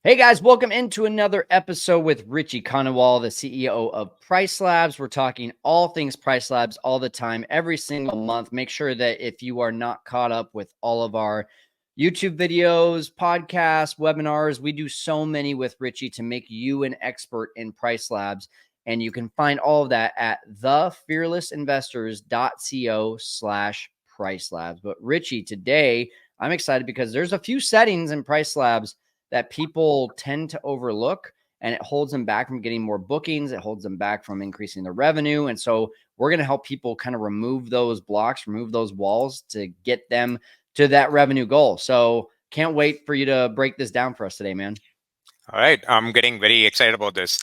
Hey guys, welcome into another episode with Richie, the CEO of PriceLabs. We're talking all things PriceLabs all the time, every single month. Make sure that if you are not caught up with all of our YouTube videos, podcasts, webinars, we do so many with Richie to make you an expert in PriceLabs. And you can find all of that at thefearlessinvestors.co/PriceLabs. But Richie, today I'm excited because there's a few settings in PriceLabs that people tend to overlook, and it holds them back from getting more bookings. It holds them back from increasing their revenue. And so we're going to help people kind of remove those blocks, remove those walls to get them to that revenue goal. So can't wait for you to break this down for us today, man. All right, I'm getting very excited about this.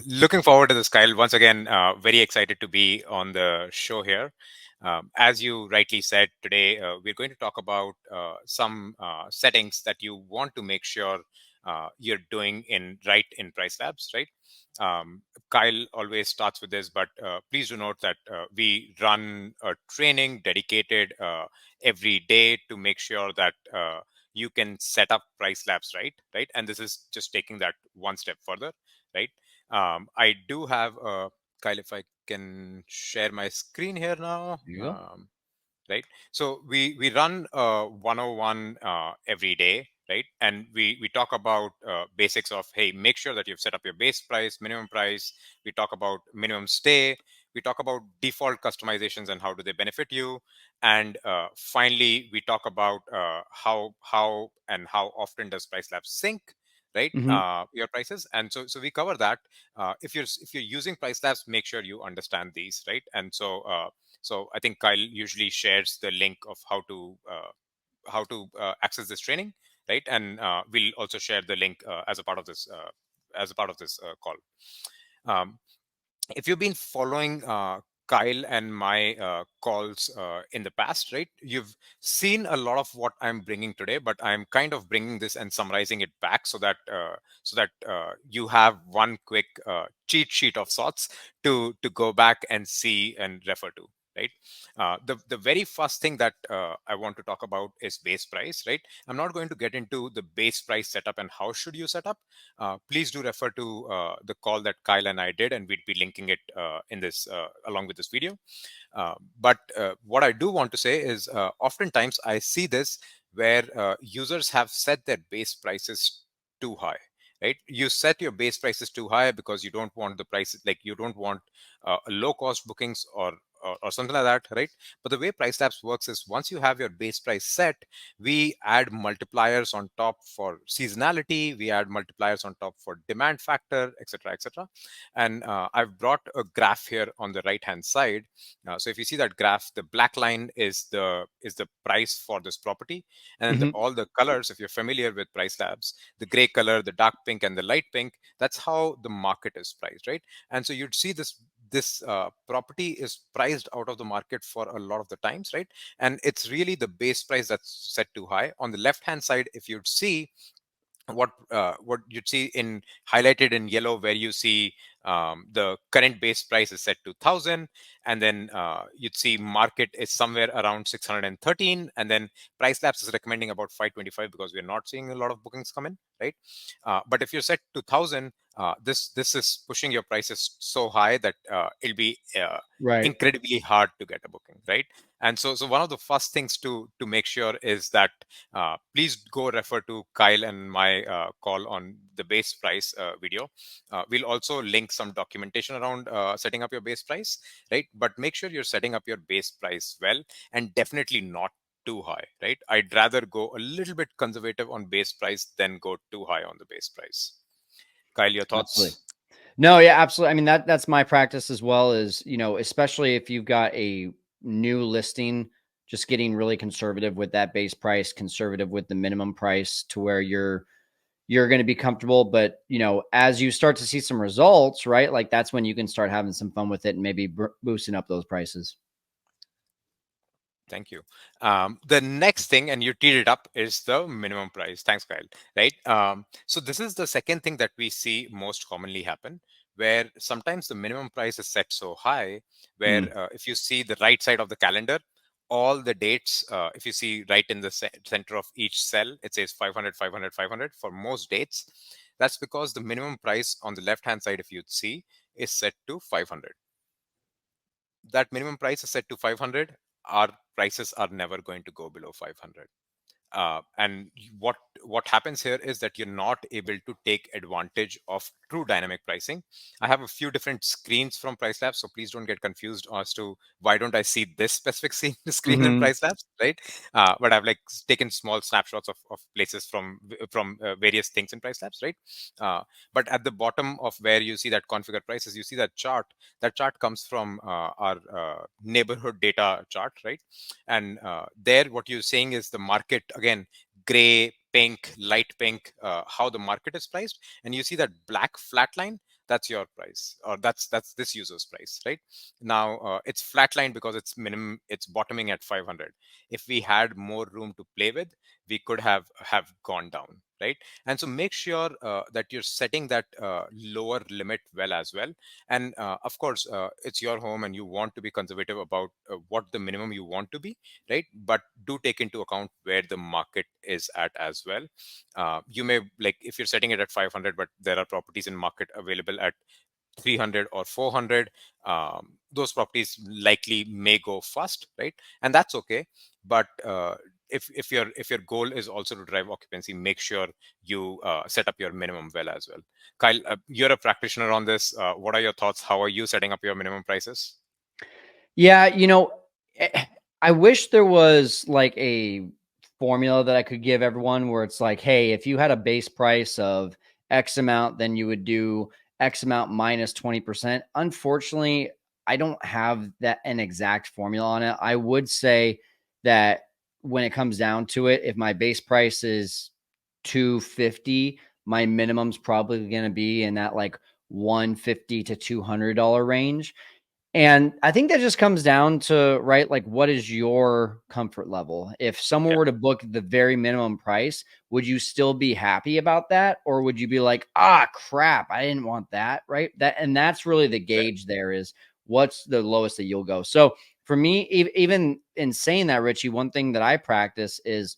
Looking forward to this, Kyle. Once again, very excited to be on the show here. As you rightly said, today we're going to talk about some settings that you want to make sure you're doing in PriceLabs, right? Kyle always starts with this, but please do note that we run a training dedicated every day to make sure that you can set up PriceLabs right? And this is just taking that one step further, right? I do have Kyle, if I can share my screen here now. There you go. Right? So we run 101 every day, right? And we talk about basics of, hey, make sure that you've set up your base price, minimum price. We talk about minimum stay. We talk about default customizations and how do they benefit you. And finally, we talk about how and how often does PriceLabs sync, right? Mm-hmm. Your prices. And so we cover that. If you're using PriceLabs, make sure you understand these, right? And so I think Kyle usually shares the link of how to access this training, right? And we'll also share the link as a part of this call. Um, if you've been following Kyle and my calls in the past, right, you've seen a lot of what I'm bringing today, but I'm kind of bringing this and summarizing it back so that you have one quick cheat sheet of sorts to go back and see and refer to. Right. The very first thing that I want to talk about is base price. Right. I'm not going to get into the base price setup and how should you set up. Please do refer to the call that Kyle and I did, and we'd be linking it in this along with this video. But what I do want to say is oftentimes I see this where users have set their base prices too high. Right, you set your base prices too high because you don't want the prices, like you don't want low cost bookings or something like that, right? But the way PriceLabs works is once you have your base price set, we add multipliers on top for seasonality, we add multipliers on top for demand factor, etc., etc. And I've brought a graph here on the right hand side. So if you see that graph, the black line is the price for this property, and then Mm-hmm. all the colors, if you're familiar with PriceLabs, the gray color, the dark pink, and the light pink, that's how the market is priced, right? And so you'd see this property is priced out of the market for a lot of the times, right? And it's really the base price that's set too high. On the left hand side, if you'd see what you'd see in highlighted in yellow, where you see the current base price is set to 1,000, and then you'd see market is somewhere around 613, and then PriceLabs is recommending about 525 because we're not seeing a lot of bookings come in, right? But if you're set to 1,000, this is pushing your prices so high that it'll be Right. incredibly hard to get a booking, right? And so one of the first things to make sure is that please go refer to Kyle and my call on the base price video. We'll also link some documentation around setting up your base price, right? But make sure you're setting up your base price well, and definitely not too high, right? I'd rather go a little bit conservative on base price than go too high on the base price. Kyle, your Absolutely. thoughts? No, yeah, absolutely. I mean, that's my practice as well, is, especially if you've got a new listing, just getting really conservative with that base price, conservative with the minimum price to where you're going to be comfortable. But, as you start to see some results, right? Like that's when you can start having some fun with it and maybe boosting up those prices. Thank you. The next thing, and you teed it up, is the minimum price. Thanks, Kyle. Right. So this is the second thing that we see most commonly happen, where sometimes the minimum price is set so high, where Mm. if you see the right side of the calendar, all the dates, if you see right in the center of each cell, it says 500, 500, 500 for most dates. That's because the minimum price on the left hand side, if you'd see, is set to 500. That minimum price is set to 500. Our prices are never going to go below 500. And what happens here is that you're not able to take advantage of true dynamic pricing. I have a few different screens from PriceLabs, so please don't get confused as to why don't I see this specific screen in Mm-hmm. PriceLabs, right? But I've like taken small snapshots of places from various things in PriceLabs, right? But at the bottom of where you see that configure prices, you see that chart. That chart comes from our neighborhood data chart, right? And there, what you're saying is the market, again, gray, pink, light pink, how the market is priced. And you see that black flat line, that's your price, or that's this user's price, right? Now it's flatlined because it's bottoming at 500. If we had more room to play with, we could have gone down, right? And so make sure that you're setting that lower limit well as well. And of course, it's your home and you want to be conservative about what the minimum you want to be, right? But do take into account where the market is at as well. You may, like, if you're setting it at 500, but there are properties in market available at 300 or 400, those properties likely may go first, right? And that's okay. But if your goal is also to drive occupancy, make sure you set up your minimum well as well. Kyle, you're a practitioner on this. What are your thoughts? How are you setting up your minimum prices? Yeah, I wish there was like a formula that I could give everyone where it's like, hey, if you had a base price of X amount, then you would do X amount minus 20%. Unfortunately, I don't have that an exact formula on it. I would say that when it comes down to it, if my base price is 250, my minimum's probably going to be in that like 150 to $200 range. And I think that just comes down to, right, like, what is your comfort level? If someone Yeah, were to book the very minimum price, would you still be happy about that? Or would you be like, ah, crap, I didn't want that, right? And that's really the fair. gauge there is what's the lowest that you'll go. So for me, even in saying that, Richie, one thing that I practice is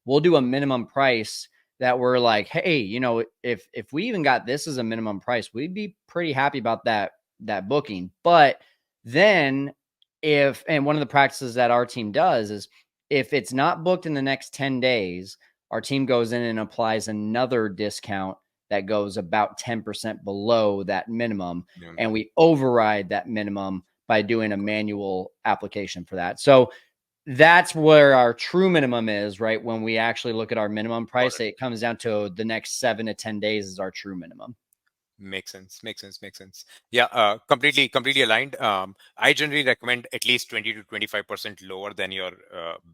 we'll do a minimum price that we're like, hey, if we even got this as a minimum price, we'd be pretty happy about that booking. But then and one of the practices that our team does is if it's not booked in the next 10 days, our team goes in and applies another discount that goes about 10% below that minimum. Minimum And value. we override that minimum by doing a manual application for that. So that's where our true minimum is, right? When we actually look at our minimum Got price, it. it comes down to the next 7 to 10 days is our true minimum. Makes sense. Makes sense. Makes sense. Yeah, completely aligned. I generally recommend at least 20 to 25% lower than your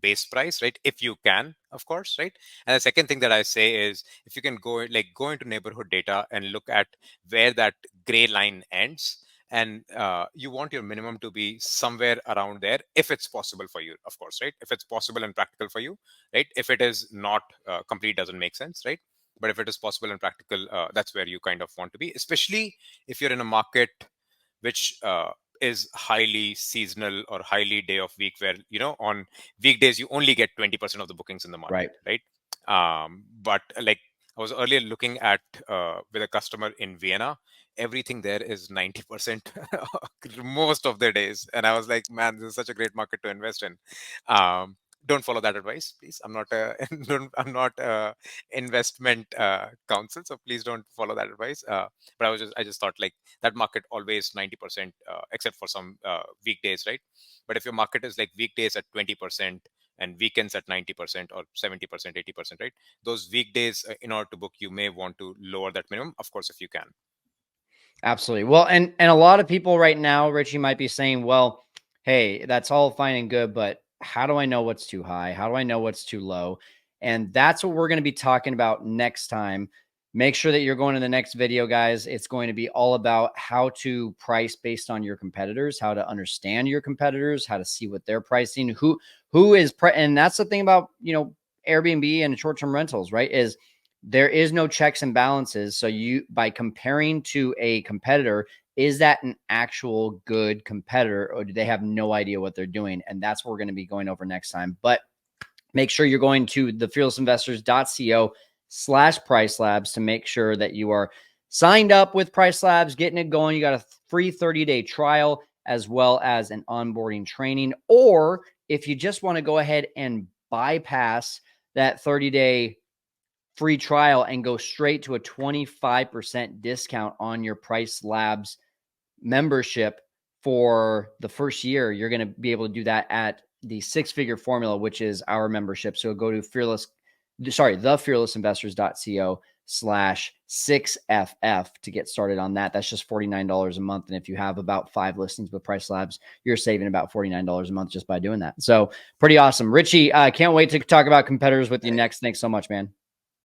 base price, right? If you can, of course, right? And the second thing that I say is if you can go into neighborhood data and look at where that gray line ends, and you want your minimum to be somewhere around there, if it's possible for you, of course, right? If it's possible and practical for you, right? If it is not complete, doesn't make sense, right? But if it is possible and practical, that's where you kind of want to be, especially if you're in a market which is highly seasonal or highly day of week, where on weekdays you only get 20% of the bookings in the market, Right. right? But like I was earlier looking at with a customer in Vienna, everything there is 90% most of their days, and I was like, man, this is such a great market to invest in. um, don't follow that advice, please. I'm not a I'm not a investment counsel, so please don't follow that advice. But I just thought, like, that market always 90%, except for some weekdays, right? But if your market is like weekdays at 20% and weekends at 90% or 70%, 80%, right? Those weekdays, in order to book, you may want to lower that minimum, of course, if you can. Absolutely. Well, and a lot of people right now, Richie, might be saying, well, hey, that's all fine and good, but how do I know what's too high? How do I know what's too low? And that's what we're going to be talking about next time. Make sure that you're going to the next video, guys. It's going to be all about how to price based on your competitors, how to understand your competitors, how to see what they're pricing, who is and that's the thing about, Airbnb and short-term rentals, right? Is there is no checks and balances. So you, by comparing to a competitor, is that an actual good competitor, or do they have no idea what they're doing? And that's what we're going to be going over next time. But make sure you're going to thefearlessinvestors.co/PriceLabs to make sure that you are signed up with PriceLabs, getting it going. You got a free 30-day trial as well as an onboarding training. Or if you just want to go ahead and bypass that 30-day free trial and go straight to a 25% discount on your PriceLabs membership for the first year, you're going to be able to do that at the six-figure formula, which is our membership. So go to thefearlessinvestors.co/6FF to get started on that. That's just $49 a month. And if you have about 5 listings with PriceLabs, you're saving about $49 a month just by doing that. So pretty awesome. Richie, I can't wait to talk about competitors with you next. Thanks so much, man.